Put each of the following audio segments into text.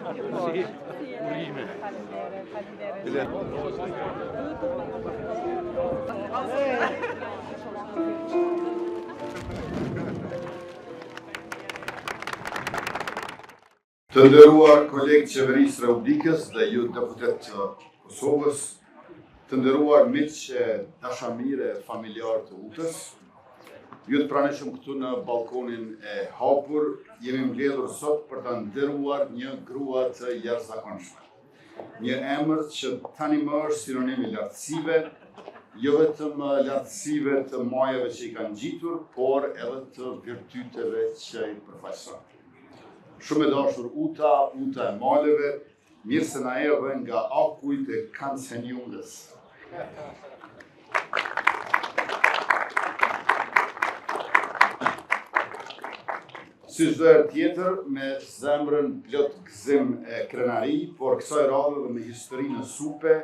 Të nderuar kolegë qeverisë Republikës dhe ju deputet të Kosovës, të nderuar miqë dashamirë e familjarë të Utës, ju të pranishëm këtu në balkonin e hapur, jemi mbledhur sot për të nderuar një grua të jashtëzakonshme. Një emër që tani më është sinonim i lartësive, jo vetëm lartësive të majave që i kanë ngjitur, por edhe të virtyteve që i përfaqëson. Shumë e dashur Uta e maleve, mirë se na erdhe nga akujt e Kansenjungës. Si çdo herë tjetër, me zemrën plot gëzim e krenari, por kësaj radhe dhe me historinë e supe,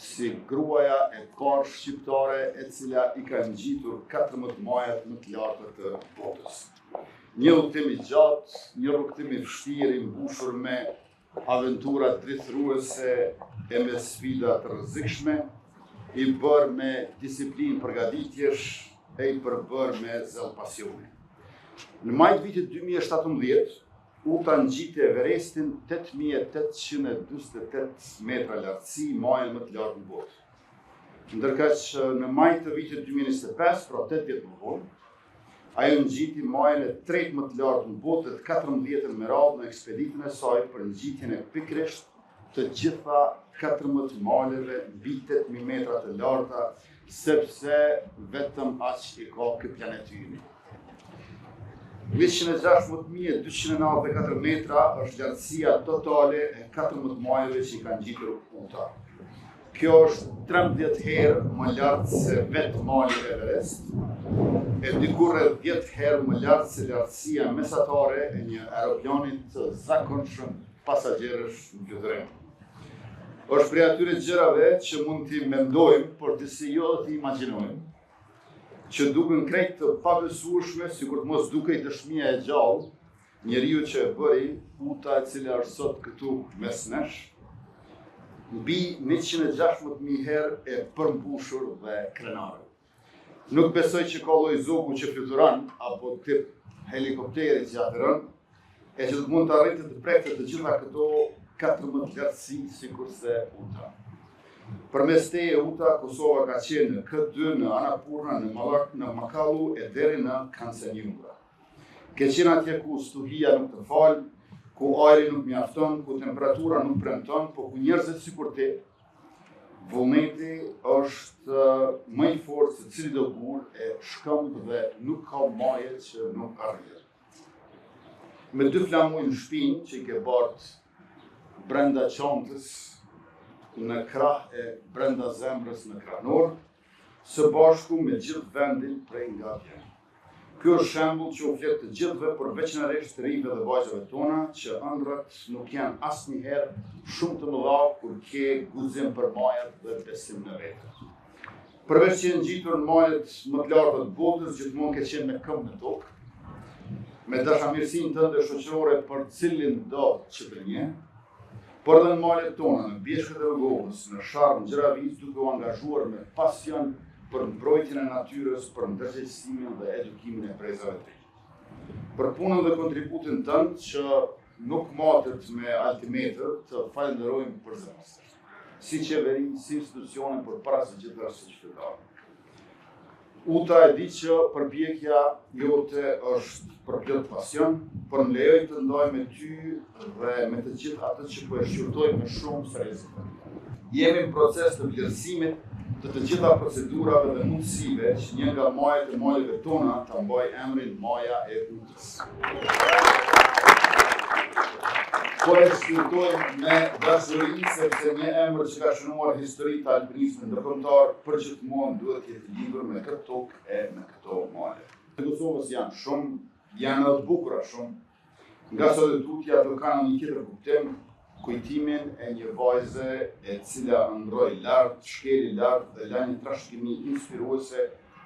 si gruaja e parë shqiptare e cila i ka ngjitur 14 majat më të larta të botës. Një udhëtim i gjatë, një rrugtim i vështirë, i mbushur me aventura drithruese e me sfida të rrezikshme, i bërë me disiplinë përgatitjesh e i përbërë me zell pasioni. Në maj të vitit 2017, Uta ngjiti Everestin 8848 metra lartësi, majën më të lartë në botë. Ndërka që në maj të vitit 2025, pra 8 vjet më vonë, ajo ngjiti majën e tretë më të lartë në botë dhe të 14 me radhë në ekspeditën e saj për ngjitjen e pikërisht të gjitha 14 maleve mbi 8000 metra të larta, sepse vetëm aq i ka ky planet ynë. 116.294 metra është lartësia totale e 14 majeve që i kanë ngjitur Uta. Kjo është 13 herë më lartë se vetë mali Everest, e diku rreth 10 herë më lartë se lartësia mesatare e një aeroplanit të zakonshëm pasagjerësh në fluturim. Është prej atyre gjërave që mund t'i mendojmë, por disi jo t'i imagjinojmë, që duken krejt të pabesueshme, sikur të mos dukej dëshmia e gjallë, njeriu që e bëri Uta e cila është sot këtu mes nesh, mbi 116.000 herë e përmbushur dhe krenare. Nuk besoj që ka lloj zogu që fluturon, apo tip helikopteri që atëron, e që mund të arritë të prekte të gjitha këto 14 lartësi sikurse Uta. Përmes teje Uta, Kosova ka qenë në K2, në Annapurna, në Makalu e deri në Kansenjunga. Ke qenë atje ku stuhia nuk të falë, ku ajri nuk mjafton, ku temperatura nuk premton, po ku njerëzit sikur ti, vullneti është më i fortë se cili do gur e shkëmbë dhe nuk ka maje që nuk arrihet. Me 2 flamuj në shpinë që i ke bartë brenda çantës, në krah e brenda zemrës në kranor, së bashku me gjithë vendin prej nga vjen. Ky është shembull që u flet të gjithëve, por veçanërisht të rinjve dhe vajzave tona, që ëndrat nuk janë asnjëherë shumë të mëdha kur ke guxim për majat dhe besim në vete. Përveç që janë ngjitur në majet më të larta të botës, gjithmonë ke qenë me këmbë në tokë, me dashamirësinë tënde shoqërore për cilin do që të një, por edhe në majet tona, në bjeshkët e rrugës, në sharr, në gjëravic, duke u angazhuar me pasion për mbrojtjen e natyrës, për ndërgjegjësimin dhe edukimin e brezave të ri. Për punën dhe kontributin tënd që nuk matet me altimetër, të falenderojmë përzemërsisht. Si qeveri, si institucione, por para së gjitha si qytetar. Uta e di që përpjekja jote është për plot pasion, por më lejoj të ndaj me ty dhe me të gjithë atë që po e shqyrtoj me shumë serioziteti. Jemi në proces të vlerësimit të gjitha procedurave dhe mundësive që një nga majet e maleve tona ta mbaj emrin Maja e Utës. Po e shqyrtojmë me dashuri sepse një emër që ka shënuar histori të alpinizmit ndërkombëtar përgjithmonë duhet të jetë lidhur me këtë tokë e me këto male. Në Kosovës janë shumë, janë edhe të bukura shumë, nga sot e tutja do kanë një tjetër kuptim, kujtimin e një vajze e cila ndroi lart, shkeli lart dhe la një trashëgimi inspiruese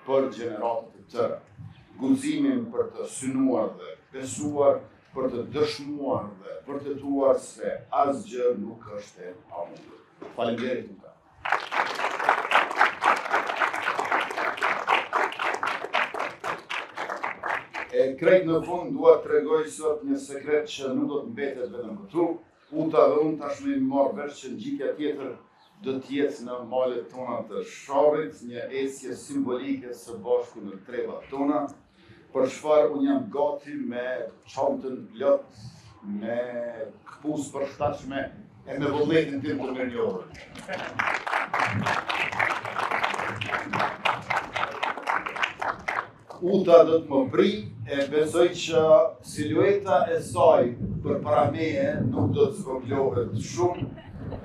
për gjeneratat e tëra. Guximin për të synuar dhe besuar për të dëshmuar dhe vërtetuar se asgjë nuk është e pamundur. Faleminderit nga. Krejt në fund dua të tregoj sot një sekret që nuk do të mbetet vetëm këtu. Uta dhe unë tashmë i marr vesh që ngjitja tjetër do të jetë në malet tona të Sharrit, një ecje simbolike së bashku në trevat tona, për çfarë unë jam gati me çantën plot, me këpucë përshtatshme e me vullnetin tim të mirënjohur. Uta do të më bri e besoj që silueta e saj përpara meje nuk do të zvogëlohet shumë,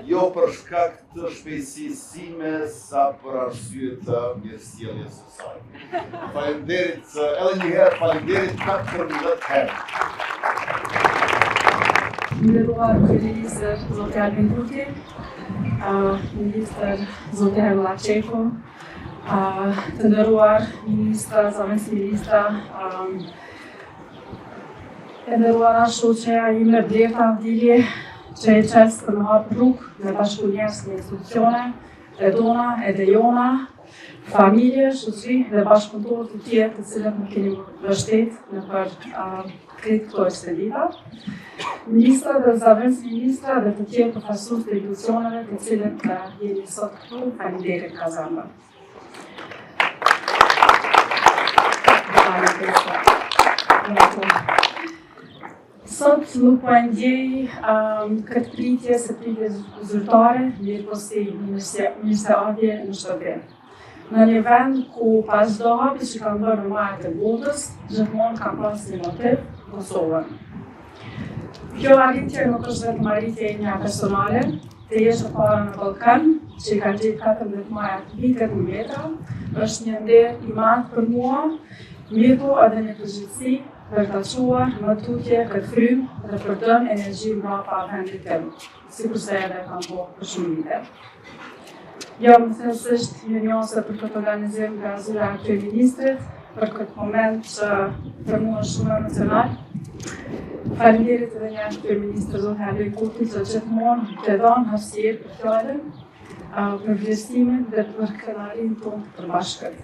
jo për shkak të shpejtësisë sime, sa për arsye të mirësjelljes së saj. Faleminderit edhe një herë, faleminderit 14 herë. Nderuar Kryeministër Zoti Albin Kurti, Ministër Zoti Hermalla Çeko, të nderuar Ministra, Zëvendësi Ministra, e nderuar ashtu që i mërblefta Dilje, që e qesë për më hapë rrugë në bashkëpunjes në institucione, e tona, e dhe jona, familje, shoqëri dhe bashkëpunëtorë të tjerë të cilët më keni mbështet në për këtë këto ekspedita. Ministra dhe zëvendësi ministra dhe të tjerë përfaqësues të institucioneve të cilët jeni sot këtu, faleminderit nga zemra. Sot nuk po e ndjej këtë pritje se pritje zyrtare, mirë po si mirëseardhje në shtëpi. Në një vend ku pas çdo hapi që kanë bërë në majat e botës, gjithmonë kanë pas një motiv, Kosovën. Kjo arritje nuk është vetëm arritje e një personale, të jesh e para në Ballkan, që i ka gjetë 14 majat 20 metra, është një nder i madh për mua, mirë po edhe një përgjegjësi për të quar në tutje këtë frymë dhe për të energji mbrapa vendit tim, sikurse edhe kam po për shumë vite. Jam thjesht mirënjohëse për këtë organizim nga zyra e Kryeministrit, për këtë moment që për mua është shumë emocional. Faleminderit edhe një herë Kryeministër Zoti Albin Kurti që gjithmonë të dhënë hapësirë për fjalën, për vlerësimin dhe për kënaqërinë tonë të përbashkët.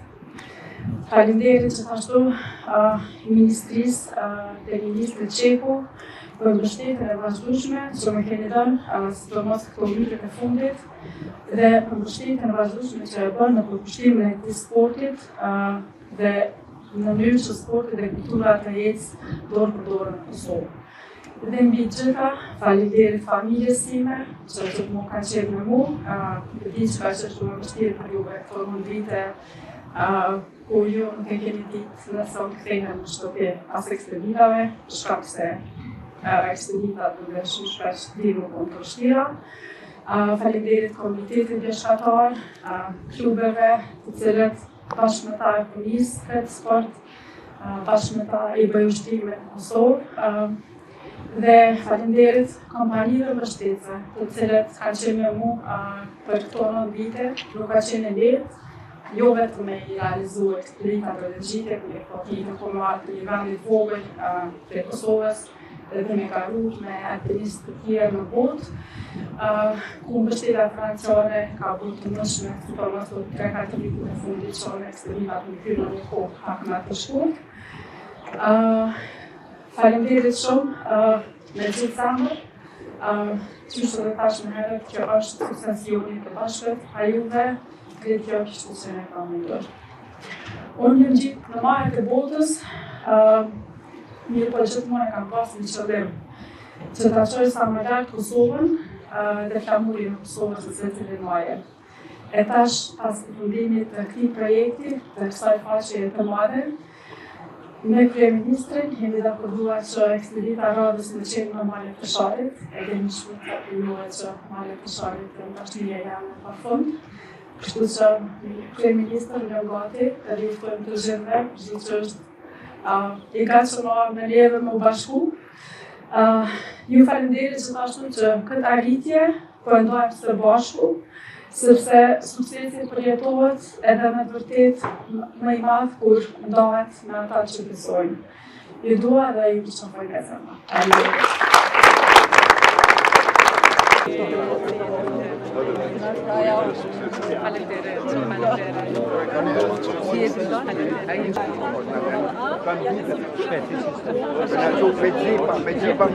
Faleminderit gjithashtu Ministrisë dhe Ministrit Çeko për mbështetjen e vazhdueshme që më keni dhënë, sidomos këto vitet e fundit, dhe për mbështetjen e vazhdueshme që e bën në përkushtimin e këtij sportit dhe në mënyrë që sporti dhe kultura të ecë dorë për dorë në Kosovë. Dhe mbi gjitha, faleminderit familjes time që gjithmonë kanë qenë me mua, di që ka qenë shumë vështirë për juve këto vite ku ju nuk e keni ditë nëse unë kthehem në shtëpi pas ekspeditave, për shkak se ekspeditat dhe shumë shpesh dinë nuk të vështira. Faleminderit Komitetit Bashkëtar, klubeve të cilët bashkë me ta e punisë këtë sport, bashkë me ta i bëj ushtrime në Kosovë, dhe faleminderit kompanive mbështetëse, të cilët kanë qenë me mua për këto 9 vite, nuk ka qenë lehtë, jo vetëm me i realizu ekspeditat strategjike, por po me marrë një vend i vogël të Kosovës, dhe me karu me alpinistë të tjerë në botë, ku mbështetja financiare ka bërë të mëshme, sidomos për 3-4 vitet e fundit që në ekspeditat në hyrë në një kohë pak më të shkurtë. Faleminderit shumë me gjithë zemër, qysh edhe tash më herët që është suksesioni të bashkët, a juve, kretë kjo kishtë që ne ka mundur. Unë jam gjitë në majat e botës, mirë po gjithmonë e kam pas një qëllim, që ta qoj sa më lartë Kosovën dhe flamurin në Kosovës në secilin maje. E tash, pas përfundimit të këtij projekti, të kësaj faqe të madhe, me Kryeministrin jemi dakorduar që ekspedita radhës në qenë në malet të Sharrit, e kemi shpirtë të njohet që malet të Sharrit të ndashtinje janë në pafund. Kështu që Kryeministër në gati, dhe riftojmë të gjithve, gjithë që është i gatshëm me neve me u bashku. Ju faleminderit gjithashtu që këtë arritje po e ndojmë së bashku, sepse suksesi përjetohet edhe me të vërtet më i madh kur ndohet me ata që besojnë. Ju dua dhe ju të shumë fajtë e zëma. Me